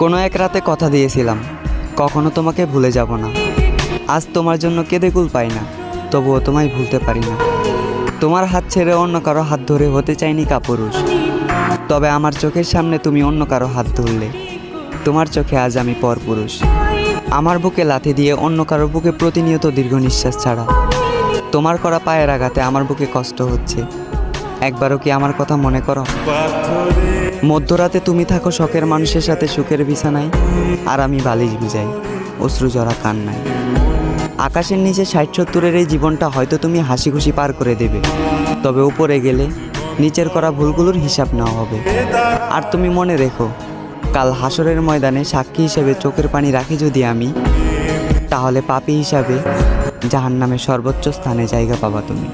কোনো এক রাতে কথা দিয়েছিলাম কখনো তোমাকে ভুলে যাব না। আজ তোমার জন্য কেঁদে কুল পাই না, তবুও তোমায় ভুলতে পারি না। তোমার হাত ছেড়ে অন্য কারো হাত ধরে হতে চাইনি কাপুরুষ, তবে আমার চোখের সামনে তুমি অন্য কারো হাত ধরলে, তোমার চোখে আজ আমি পরপুরুষ। আমার বুকে লাথি দিয়ে অন্য কারো বুকে প্রতিনিয়ত দীর্ঘ নিঃশ্বাস ছাড়া, তোমার করা পায়ের আঘাতে আমার বুকে কষ্ট হচ্ছে। একবারও কি আমার কথা মনে করো? মধ্যরাতে তুমি থাকো শখের মানুষের সাথে সুখের বিছানায়, আর আমি বালিশ ভিজাই অশ্রু জড়া কান্নায়। আকাশের নিচে ৬০-৭০-এর এই জীবনটা হয়তো তুমি হাসি খুশি পার করে দেবে, তবে উপরে গেলে নিচের করা ভুলগুলোর হিসাব নেওয়া হবে। আর তুমি মনে রেখো, কাল হাসরের ময়দানে সাক্ষী হিসেবে চোখের পানি রাখি যদি আমি, তাহলে পাপী হিসাবে জাহান্নামের সর্বোচ্চ স্থানে জায়গা পাবা তুমি।